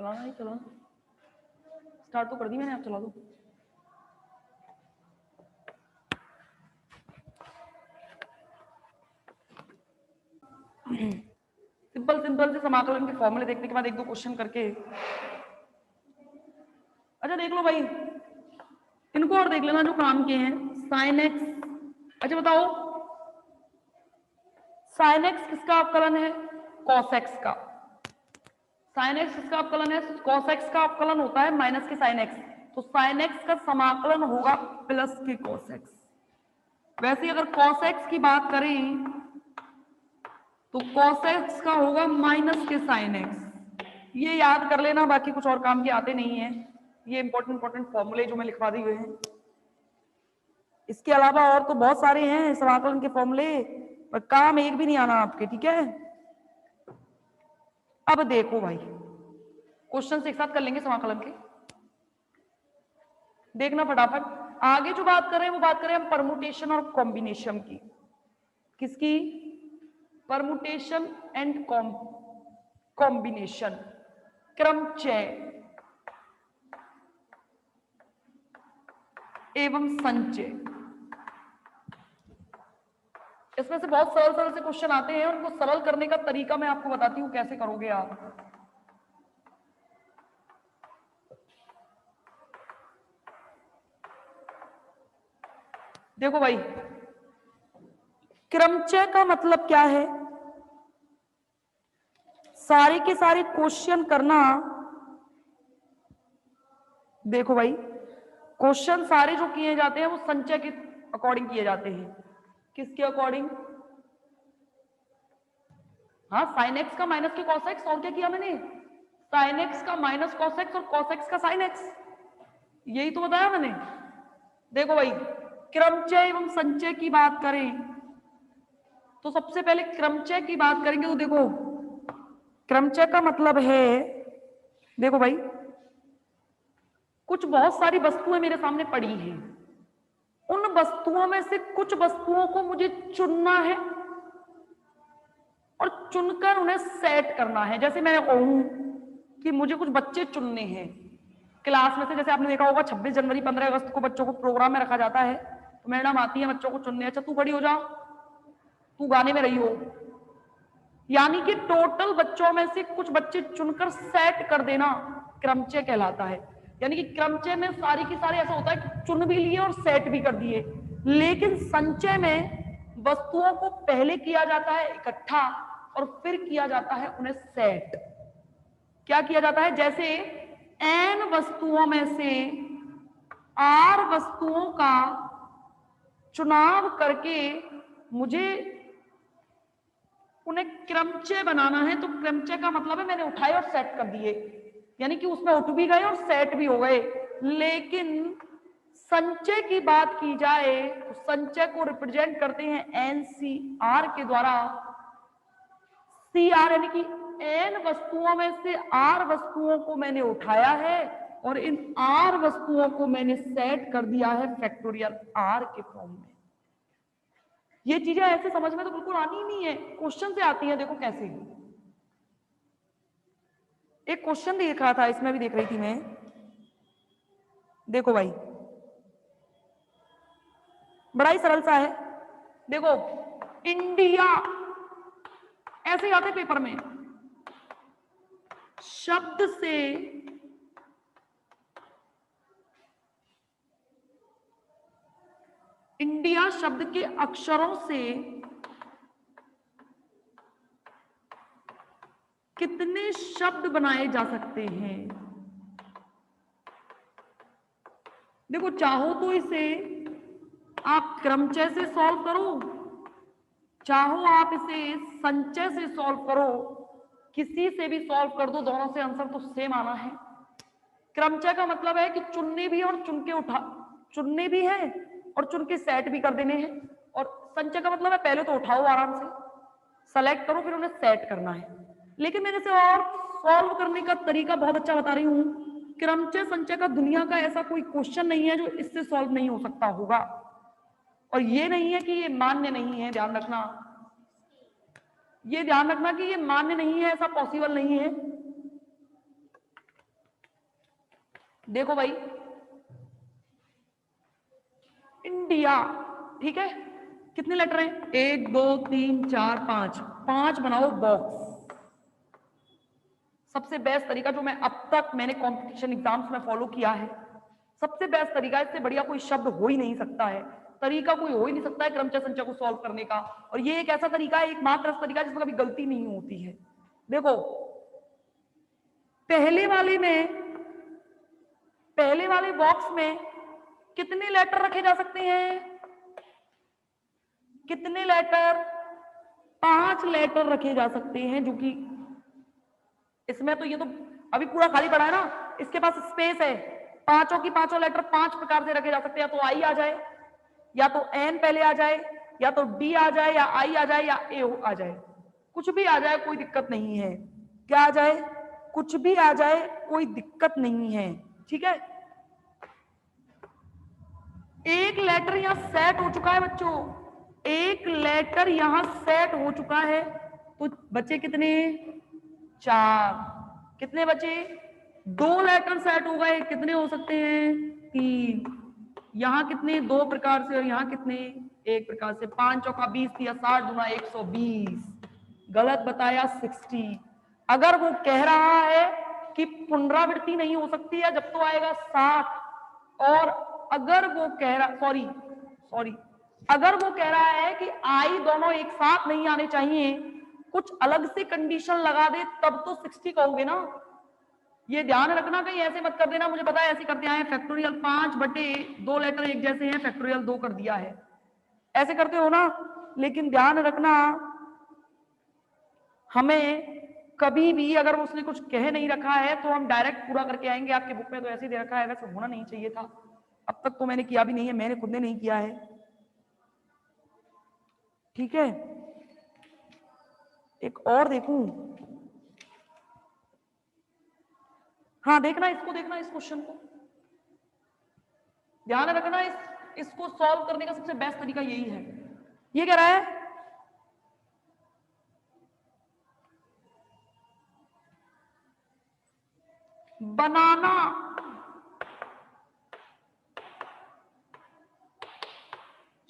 चलाना नहीं चलाना, स्टार्ट तो कर दी मैंने, आप चला दो। सिंपल सिंपल से समाकलन के फॉर्मूले देखने के बाद एक दो क्वेश्चन करके, अच्छा देख लो भाई, इनको और देख लेना जो काम के हैं। साइन एक्स, अच्छा बताओ साइन एक्स किसका अवकलन है? कॉस एक्स का। साइन एक्स किसका अवकलन है? कॉस एक्स का अवकलन होता है माइनस के साइन एक्स, तो साइन एक्स का समाकलन होगा प्लस के कॉस एक्स। वैसे अगर कॉस एक्स की बात करें तो कॉस एक्स का होगा माइनस के साइन एक्स। ये याद कर लेना, बाकी कुछ और काम के आते नहीं है, ये इंपॉर्टेंट फॉर्मूले जो मैं लिखवा दी हुए हैं। इसके अलावा और तो बहुत सारे हैं समाकलन के फॉर्मूले, पर काम एक भी नहीं आना आपके, ठीक है। अब देखो भाई, क्वेश्चन एक साथ कर लेंगे समाकलन के, देखना फटाफट। आगे जो बात कर रहे हैं वो बात करें हम परमुटेशन और कॉम्बिनेशन की। किसकी? परमुटेशन एंड कॉम्बिनेशन, क्रमचय एवं संचय। इसमें से बहुत सरल सरल से क्वेश्चन आते हैं, उनको सरल करने का तरीका मैं आपको बताती हूं कैसे करोगे आप। देखो भाई, क्रमचय का मतलब क्या है? सारे के सारे क्वेश्चन करना, देखो भाई क्वेश्चन सारे जो किए जाते हैं वो संचय के अकॉर्डिंग किए जाते हैं। किसके अकॉर्डिंग? हाँ, साइन एक्स का माइनस के कॉस एक्स, और क्या किया मैंने? साइन एक्स का माइनस कॉस एक्स और कॉस एक्स का साइन एक्स, यही तो बताया मैंने। देखो भाई, क्रमचय एवं संचय की बात करें तो सबसे पहले क्रमचय की बात करेंगे तो देखो, क्रमचय का मतलब है, देखो भाई कुछ बहुत सारी वस्तुएं मेरे सामने पड़ी हैं, उन वस्तुओं में से कुछ वस्तुओं को मुझे चुनना है और चुनकर उन्हें सेट करना है। जैसे मैं कहूं कि मुझे कुछ बच्चे चुनने हैं क्लास में से, जैसे आपने देखा होगा 26 जनवरी 15 अगस्त को बच्चों को प्रोग्राम में रखा जाता है, तो मैडम आती है बच्चों को चुनने, अच्छा तू खड़ी हो जा, तू गाने में रही हो, यानी कि टोटल बच्चों में से कुछ बच्चे चुनकर सेट कर देना क्रमचय कहलाता है। यानी कि क्रमचय में सारी की सारी ऐसा होता है कि चुन भी लिए और सेट भी कर दिए, लेकिन संचय में वस्तुओं को पहले किया जाता है इकट्ठा और फिर किया जाता है उन्हें सेट। क्या किया जाता है? जैसे n वस्तुओं में से r वस्तुओं का चुनाव करके मुझे उन्हें क्रमचय बनाना है, तो क्रमचय का मतलब है मैंने उठाए और सेट कर दिए, यानी कि उसमें उठ भी गए और सेट भी हो गए। लेकिन संचय की बात की जाए तो संचय को रिप्रेजेंट करते हैं NCR के द्वारा। CR यानी कि n वस्तुओं में से r वस्तुओं को मैंने उठाया है और इन r वस्तुओं को मैंने सेट कर दिया है फैक्टोरियल r के फॉर्म में। ये चीजें ऐसे समझ में तो बिल्कुल आनी ही नहीं है, क्वेश्चन से आती है। देखो कैसे, एक क्वेश्चन देख रहा था, इसमें भी देख रही थी मैं, देखो भाई बड़ा ही सरल सा है। देखो इंडिया ऐसे ही आते पेपर में, शब्द से इंडिया शब्द के अक्षरों से कितने शब्द बनाए जा सकते हैं? देखो चाहो तो इसे आप क्रमचय से सॉल्व करो, चाहो आप इसे संचय से सॉल्व करो, किसी से भी सॉल्व कर दो, दोनों से आंसर तो सेम आना है। क्रमचय का मतलब है कि चुनने भी और चुन के चुनने भी है और चुन के सेट भी कर देने हैं, और संचय का मतलब है पहले तो उठाओ आराम से, सेलेक्ट करो, फिर उन्हें सेट करना है। लेकिन मैंने से और सॉल्व करने का तरीका बहुत अच्छा बता रही हूं। क्रमचय संचय का दुनिया का ऐसा कोई क्वेश्चन नहीं है जो इससे सॉल्व नहीं हो सकता होगा, और ये नहीं है कि ये मान्य नहीं है, ध्यान रखना, ये ध्यान रखना कि ये मान्य नहीं है, ऐसा पॉसिबल नहीं है। देखो भाई, इंडिया, ठीक है, कितने लेटर हैं? 1 2 3 4 5, 5 बनाओ बॉक्स। सबसे बेस्ट तरीका जो मैं अब तक मैंने कॉम्पिटिशन एग्जाम्स में फॉलो किया है, सबसे बेस्ट तरीका, इससे बढ़िया कोई शब्द हो ही नहीं सकता है, तरीका कोई हो ही नहीं सकता है क्रमचय संचय को सॉल्व करने का। और ये एक ऐसा तरीका है, एकमात्र तरीका जिसमें कभी गलती नहीं होती है। देखो, पहले वाले बॉक्स में कितने लेटर रखे जा सकते हैं? कितने लेटर? 5 लेटर रखे जा सकते हैं, जो कि इसमें तो ये तो अभी पूरा खाली पड़ा है ना, इसके पास स्पेस है। पांचों की पांचों लेटर 5 प्रकार से रखे जा सकते हैं, या तो आई आ जाए, या तो एन पहले आ जाए, या तो डी आ जाए, या आई आ जाए, या ए आ जाए, कुछ भी आ जाए कोई दिक्कत नहीं है। क्या आ जाए? कुछ भी आ जाए, कोई दिक्कत नहीं है, ठीक है। एक लेटर यहां सेट हो चुका है बच्चों, एक लेटर यहां सेट हो चुका है, तो बच्चे कितने? 4। कितने बचे? 2 लेटर सेट हो गए, कितने हो सकते हैं? 3। यहां कितने? 2 प्रकार से, और यहां कितने? 1 प्रकार से। 5 चौका 20 दिया 60 गुना 120। गलत बताया 60। अगर वो कह रहा है कि पुनरावृत्ति नहीं हो सकती है जब तो आएगा 60, और अगर वो कह रहा सॉरी अगर वो कह रहा है कि आई दोनों एक साथ नहीं आने चाहिए, कुछ अलग से कंडीशन लगा दे, तब तो 60 कहोगे ना। ये ध्यान रखना, कहीं ऐसे मत कर देना, मुझे पता है ऐसे करते आए, फैक्टोरियल 5/2 लेटर एक जैसे हैं, फैक्टोरियल 2 कर दिया है, ऐसे करते हो ना। लेकिन ध्यान रखना, हमें कभी भी अगर उसने कुछ कह नहीं रखा है तो हम डायरेक्ट पूरा करके आएंगे। आपके बुक में तो ऐसे ही दे रखा है, वैसे होना नहीं चाहिए था। अब तक तो मैंने किया भी नहीं है, मैंने खुद ने नहीं किया है, ठीक है। एक और देखूं, हाँ देखना, इसको देखना, इस क्वेश्चन को ध्यान रखना। इसको सॉल्व करने का सबसे बेस्ट तरीका यही है। ये कह रहा है बनाना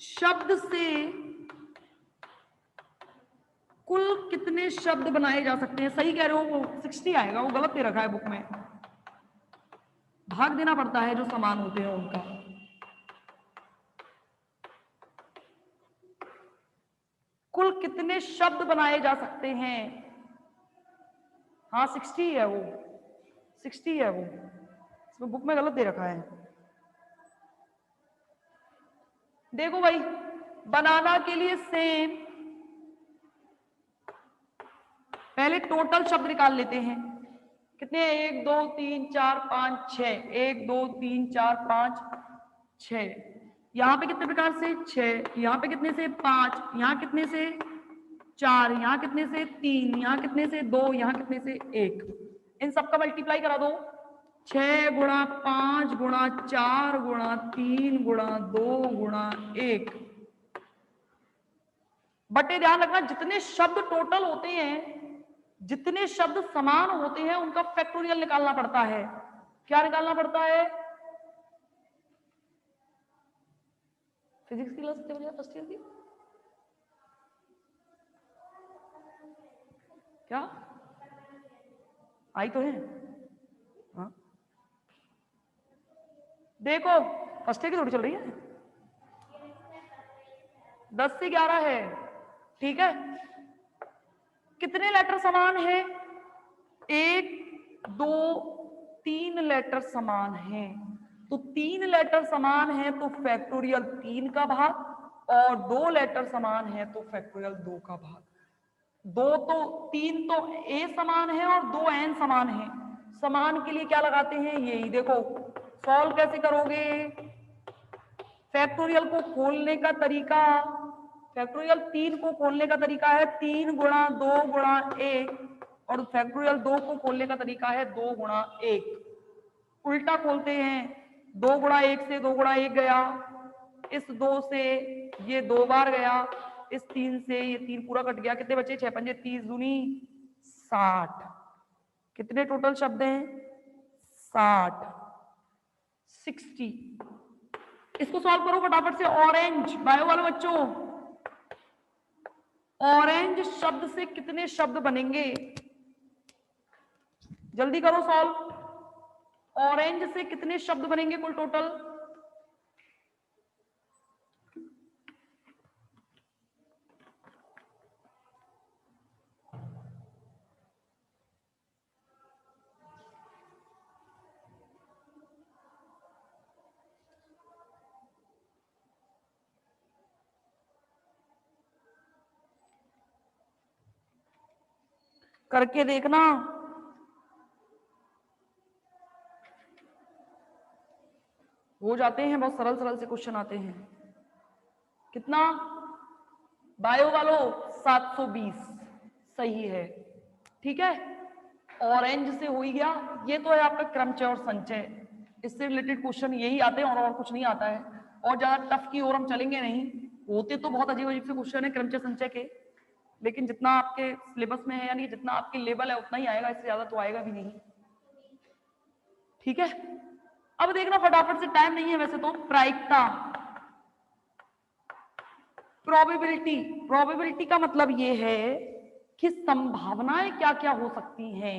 शब्द से कुल कितने शब्द बनाए जा सकते हैं? सही कह रहे हो, वो 60 आएगा, वो गलत दे रखा है बुक में, भाग देना पड़ता है जो समान होते हैं उनका। कुल कितने शब्द बनाए जा सकते हैं? हाँ 60 है, वो 60 है, वो इसमें बुक में गलत दे रखा है। देखो भाई, बनाना के लिए सेम, पहले टोटल शब्द निकाल लेते हैं। कितने? 1 2 3 4 5 6, 1 2 3 4 5 6। यहां पे कितने प्रकार से? 6। यहां पे कितने से? 5। यहां कितने से? 4। यहां कितने से? 3। यहां कितने से? 2। यहां कितने से? 1। इन सबका मल्टीप्लाई करा दो, 6 गुणा 5 गुणा 4 गुणा 3 गुणा 2 गुणा 1 बटे, ध्यान रखना जितने शब्द टोटल होते हैं, जितने शब्द समान होते हैं, उनका फैक्टोरियल निकालना पड़ता है। क्या निकालना पड़ता है? फिजिक्स की क्लास कितने बजे फर्स्ट ईयर की? क्या आई तो है? हाँ देखो, फर्स्ट ईयर की थोड़ी चल रही है, 10 से 11 है, ठीक है। कितने लेटर समान है? 1 2 3 लेटर समान है, तो 3 लेटर समान है तो फैक्टोरियल 3 का भाग, और 2 लेटर समान है तो फैक्टोरियल 2 का भाग। 3 तो ए समान है और 2 एन समान है। समान के लिए क्या लगाते हैं? यही देखो। सॉल्व कैसे करोगे? फैक्टोरियल को खोलने का तरीका, फैक्टोरियल 3 को खोलने का तरीका है 3 गुणा 2 गुणा 1, और फैक्टोरियल 2 को खोलने का तरीका है 2 गुणा 1। उल्टा खोलते हैं, 2 गुणा 1 से 2 गुणा 1 गया, इस 2 से ये 2 बार गया, इस 3 से ये 3 पूरा कट गया, कितने बचे? 6 पंजे 30 दूनी 60। कितने टोटल शब्द हैं? 60। 60। इसको सॉल्व करो फटाफट से। ऑरेंज, बायो वाले बच्चों, ऑरेंज शब्द से कितने शब्द बनेंगे? जल्दी करो सॉल्व। ऑरेंज से कितने शब्द बनेंगे कुल टोटल? करके देखना। हो जाते हैं, बहुत सरल सरल से क्वेश्चन आते हैं। कितना? बायो वालों 720 सही है। ठीक है, ऑरेंज से हो ही गया। ये तो है आपका क्रमचय और संचय, इससे रिलेटेड क्वेश्चन यही आते हैं और कुछ नहीं आता है। और ज्यादा टफ की ओर हम चलेंगे नहीं। होते तो बहुत अजीब अजीब से क्वेश्चन है क्रमचय संचय के, लेकिन जितना आपके सिलेबस में है यानी जितना आपकी लेवल है उतना ही आएगा, इससे ज्यादा तो आएगा भी नहीं। ठीक है, अब देखना फटाफट से, टाइम नहीं है वैसे तो। प्रायिकता, प्रोबेबिलिटी। प्रोबेबिलिटी का मतलब ये है कि संभावनाएं क्या क्या हो सकती हैं।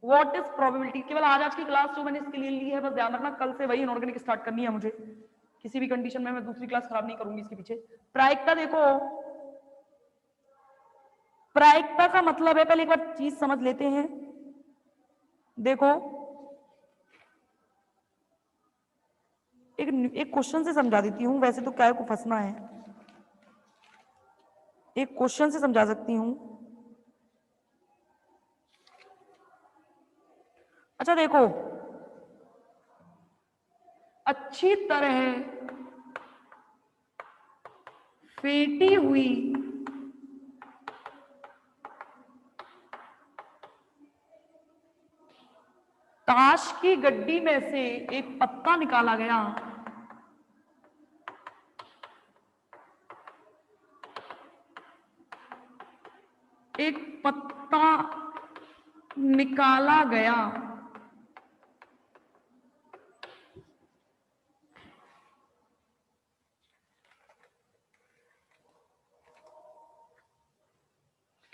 What is probability? केवल आज की क्लास जो मैंने इसके लिए ली है, बस ध्यान रखना कल से वही इनऑर्गेनिक स्टार्ट करनी है मुझे। किसी भी कंडीशन में मैं दूसरी क्लास खराब नहीं करूंगी इसके पीछे। प्रायिकता देखो, प्रायिकता का मतलब है, पहले एक बार चीज समझ लेते हैं। देखो, एक क्वेश्चन से समझा देती हूं, वैसे तो क्या को फंसना है, एक क्वेश्चन से समझा सकती हूं। अच्छा देखो, अच्छी तरह फेंटी हुई ताश की गड्डी में से एक पत्ता निकाला गया। एक पत्ता निकाला गया।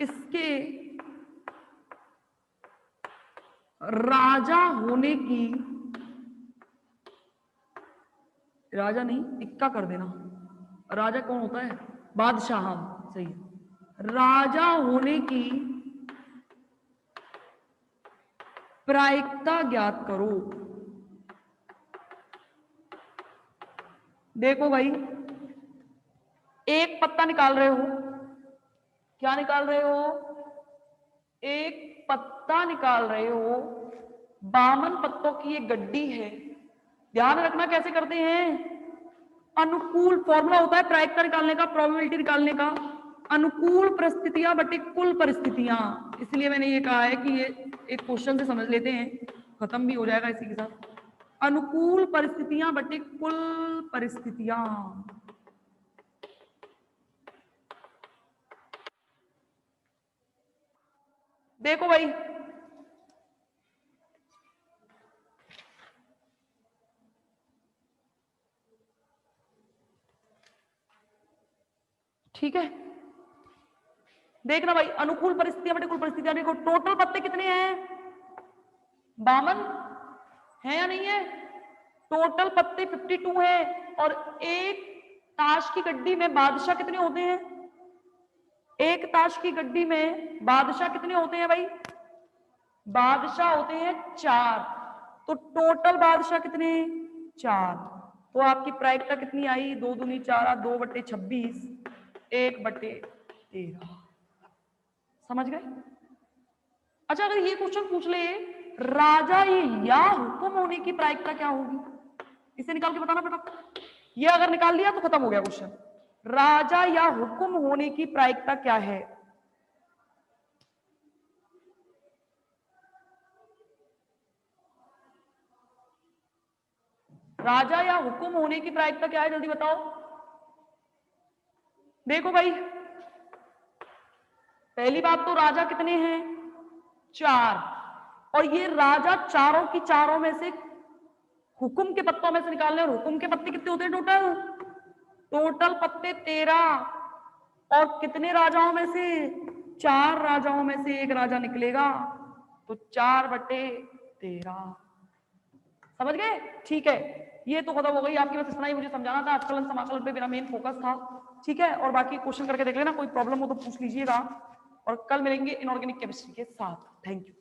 इसके राजा होने की, राजा नहीं, इक्का कर देना, राजा कौन होता है? बादशाह, सही। राजा होने की प्रायिकता ज्ञात करो। देखो भाई, एक पत्ता निकाल रहे हो, क्या निकाल रहे हो? एक पत्ता निकाल रहे हो, 52 पत्तों की एक गड्डी है। ध्यान रखना कैसे करते हैं, अनुकूल फॉर्मूला होता है प्रायिकता निकालने का, प्रोबेबिलिटी निकालने का, अनुकूल परिस्थितियां बटे कुल परिस्थितियां। इसलिए मैंने ये कहा है कि ये एक क्वेश्चन से समझ लेते हैं, खत्म भी हो जाएगा इसी के साथ। अनुकूल परिस्थितियां बटे कुल परिस्थितियां। देखो भाई, ठीक है, देखना भाई, अनुकूल परिस्थितियां बटे कुल परिस्थितियां। देखो टोटल पत्ते कितने हैं? 52 है या नहीं है? टोटल पत्ते 52 है। और एक ताश की गड्डी में बादशाह कितने होते हैं? एक ताश की गड्डी में बादशाह कितने होते हैं भाई? बादशाह होते हैं 4। तो टोटल बादशाह कितने? 4। तो आपकी प्रायिकता कितनी आई? 2 दूनी 4, 2/26, 1/13। समझ गए? अच्छा, अगर ये क्वेश्चन पूछ ले, राजा या हुक्म होने की प्रायिकता क्या होगी? इसे निकाल के बताना फटाफट। ये अगर निकाल लिया तो खत्म हो गया क्वेश्चन। राजा या हुक्म होने की प्रायिकता क्या है? राजा या हुक्म होने की प्रायिकता क्या है, जल्दी बताओ। देखो भाई, पहली बात तो राजा कितने हैं? 4। और ये राजा चारों की चारों में से हुकुम के पत्तों में से निकालने, और हुकुम के पत्ते कितने होते हैं टोटल? टोटल पत्ते 13, और कितने राजाओं में से? 4 राजाओं में से एक राजा निकलेगा, तो 4/13। समझ गए? ठीक है, ये तो खत्म हो गई आपकी, बस इतना ही मुझे समझाना था। अवकलन समाकलन पे मेरा मेन फोकस था। ठीक है, और बाकी क्वेश्चन करके देख लेना, कोई प्रॉब्लम हो तो पूछ लीजिएगा, और कल मिलेंगे इनऑर्गेनिक केमिस्ट्री के साथ। Thank you.